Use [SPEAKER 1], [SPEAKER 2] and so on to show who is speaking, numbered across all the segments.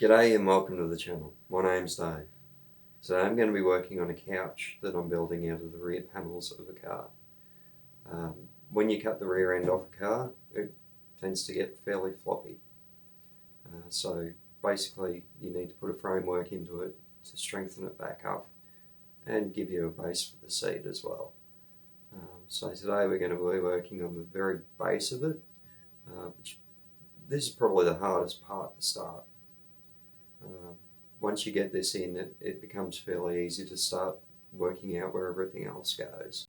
[SPEAKER 1] G'day and welcome to the channel. My name's Dave. Today I'm going to be working on a couch that I'm building out of the rear panels of a car. When you cut the rear end off a car, it tends to get fairly floppy. So basically you need to put a framework into it to strengthen it back up and give you a base for the seat as well. So today we're going to be working on the very base of it. This is probably the hardest part to start. Once you get this in, it becomes fairly easy to start working out where everything else goes.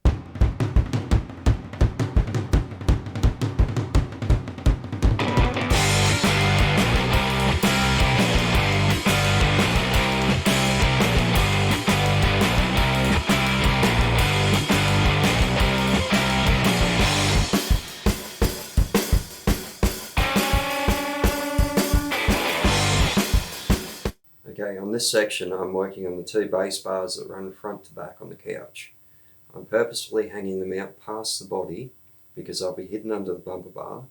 [SPEAKER 1] Okay, on this section I'm working on the two base bars that run front to back on the couch. I'm purposefully hanging them out past the body because I'll be hidden under the bumper bar,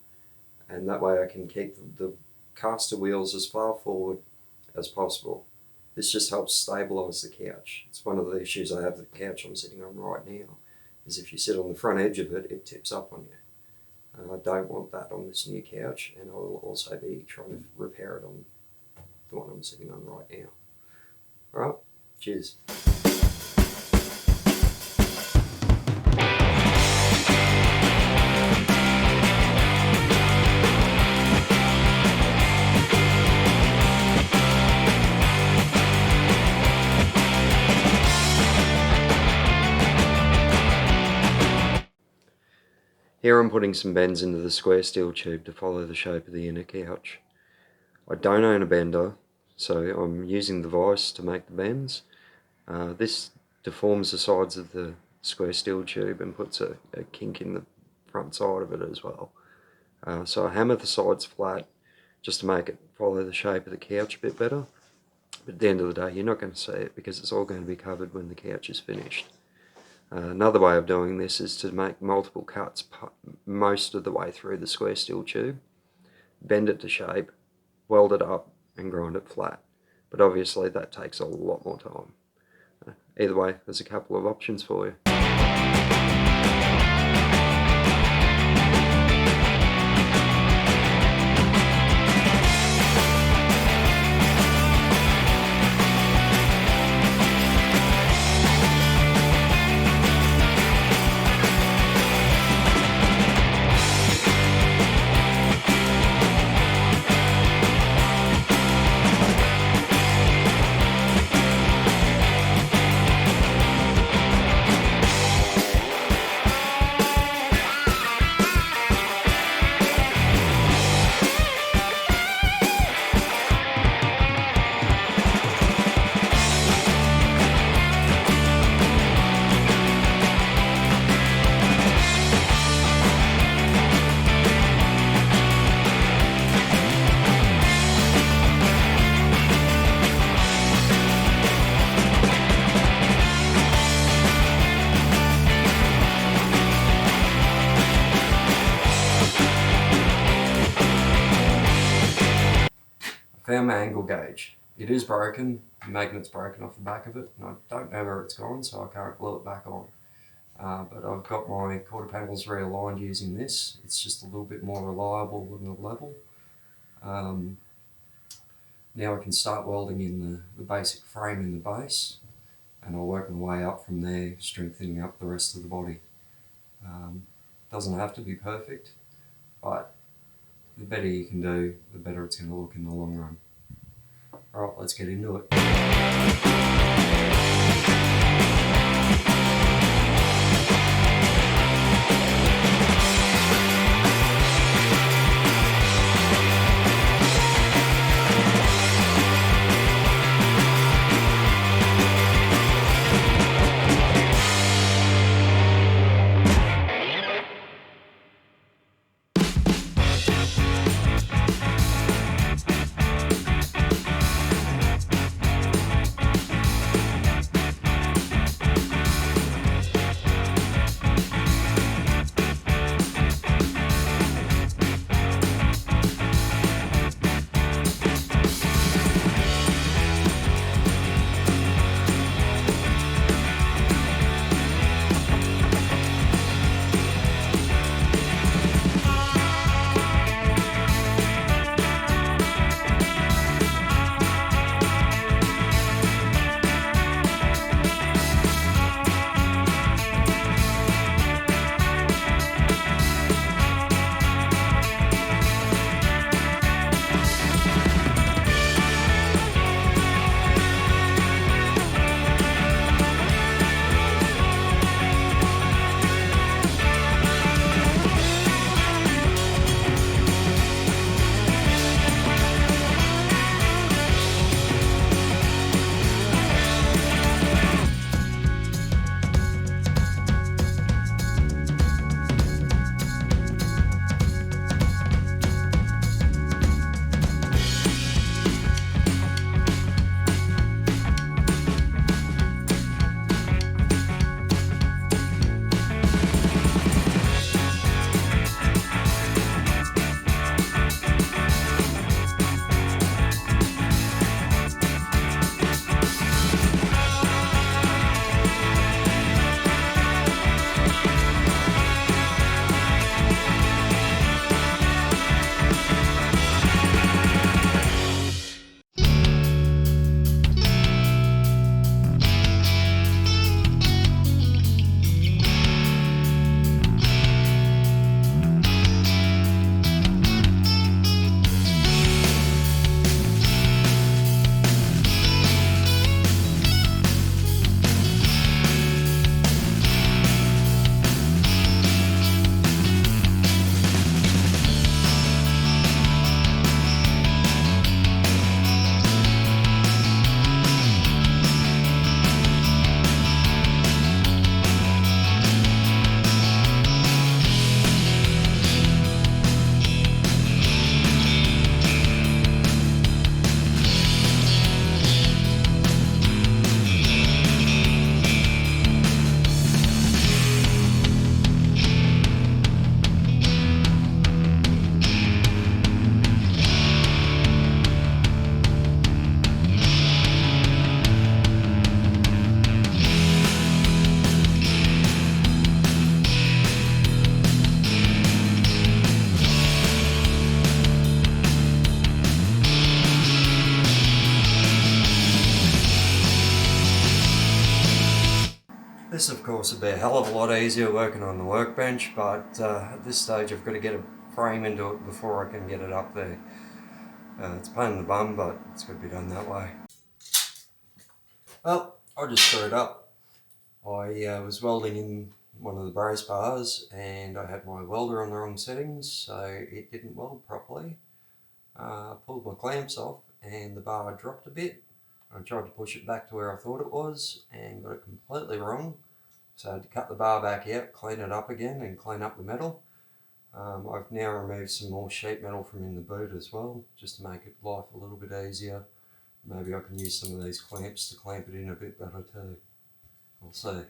[SPEAKER 1] and that way I can keep the caster wheels as far forward as possible. This just helps stabilise the couch. It's one of the issues I have with the couch I'm sitting on right now, is if you sit on the front edge of it, it tips up on you. And I don't want that on this new couch, and I will also be trying to repair it on the one I'm sitting on right now. Alright, cheers. Here I'm putting some bends into the square steel tube to follow the shape of the inner couch. I don't own a bender, so I'm using the vise to make the bends. This deforms the sides of the square steel tube and puts a kink in the front side of it as well. So I hammer the sides flat just to make it follow the shape of the couch a bit better. But at the end of the day, you're not going to see it because it's all going to be covered when the couch is finished. Another way of doing this is to make multiple cuts most of the way through the square steel tube, bend it to shape, weld it up and grind it flat. But obviously that takes a lot more time. Either way, there's a couple of options for you. Found my angle gauge. It is broken, the magnet's broken off the back of it, and I don't know where it's gone, so I can't glue it back on. But I've got my quarter panels realigned using this. It's just a little bit more reliable than the level. Now I can start welding in the basic frame in the base, and I'll work my way up from there, strengthening up the rest of the body. Doesn't have to be perfect, but the better you can do, the better it's going to look in the long run. Alright, let's get into it. This of course would be a hell of a lot easier working on the workbench, but at this stage I've got to get a frame into it before I can get it up there. It's a pain in the bum, but it's got to be done that way. Well, I just screwed up. I was welding in one of the brace bars and I had my welder on the wrong settings, so it didn't weld properly. I pulled my clamps off and the bar dropped a bit. I tried to push it back to where I thought it was and got it completely wrong. So I had to cut the bar back out, clean it up again and clean up the metal. I've now removed some more sheet metal from in the boot as well, just to make life a little bit easier. Maybe I can use some of these clamps to clamp it in a bit better too. We'll see.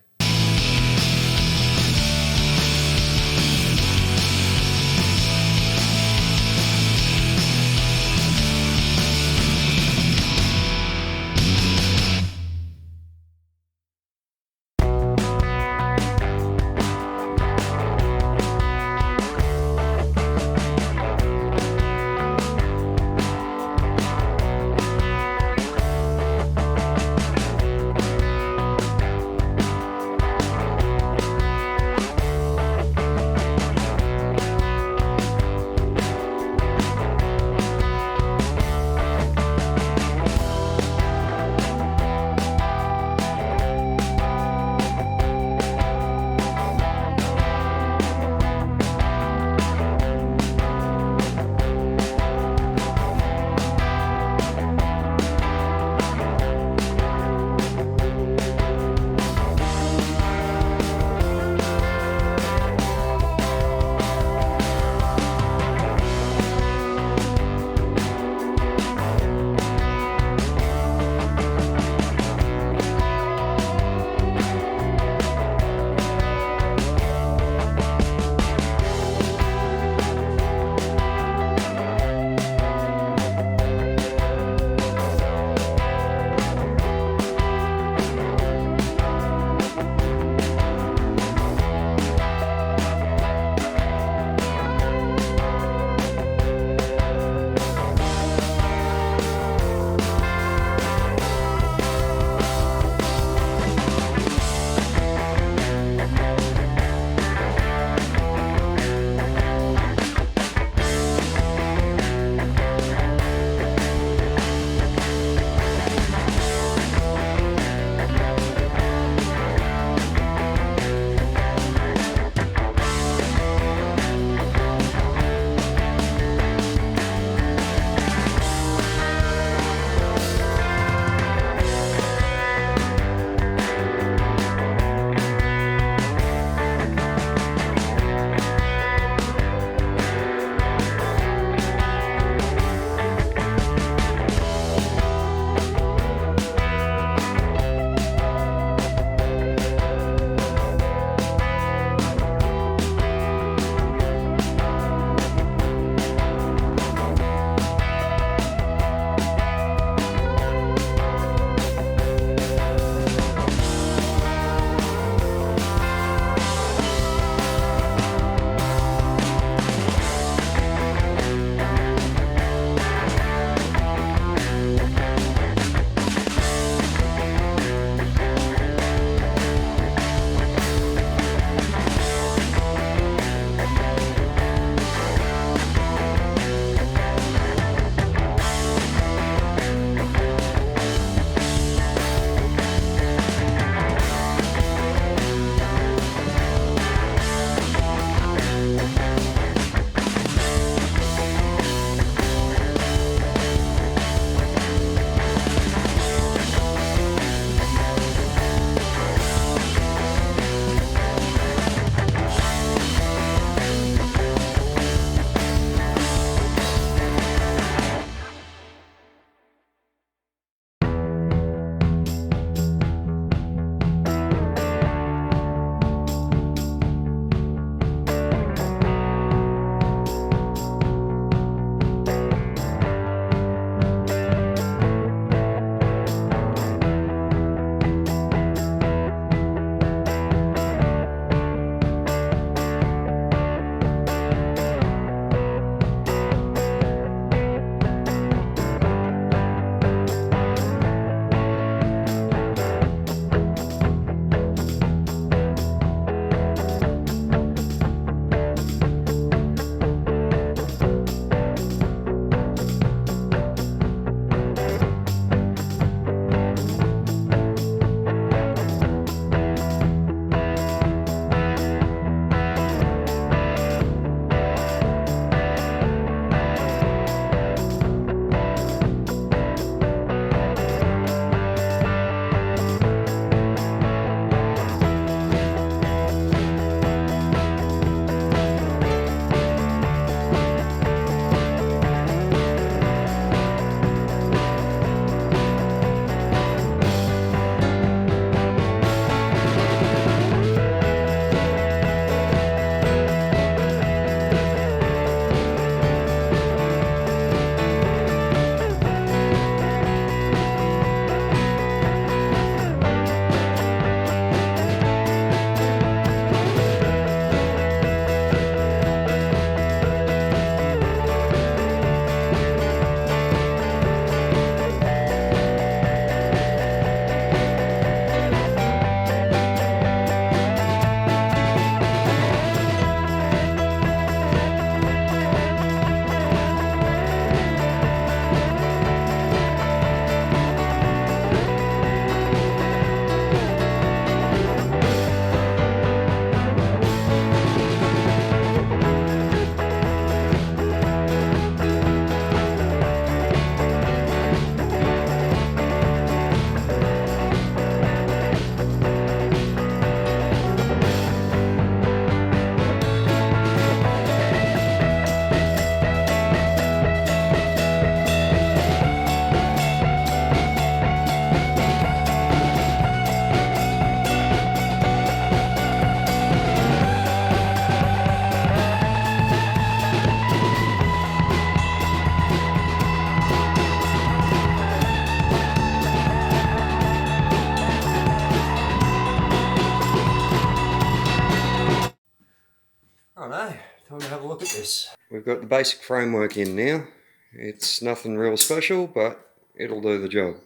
[SPEAKER 1] time to have a look at this. We've got the basic framework in now. It's nothing real special, but it'll do the job.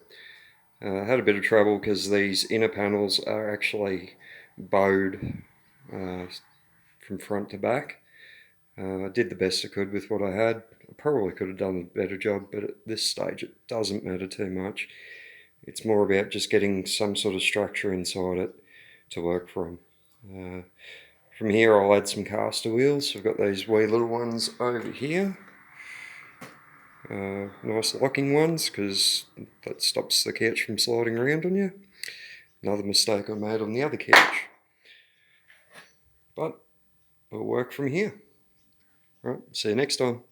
[SPEAKER 1] I had a bit of trouble because these inner panels are actually bowed from front to back. I did the best I could with what I had. I probably could have done a better job, but at this stage it doesn't matter too much. It's more about just getting some sort of structure inside it to work from. From here I'll add some caster wheels. I've got these wee little ones over here. Nice locking ones, because that stops the couch from sliding around on you. Another mistake I made on the other couch. But it'll work from here. Right, see you next time.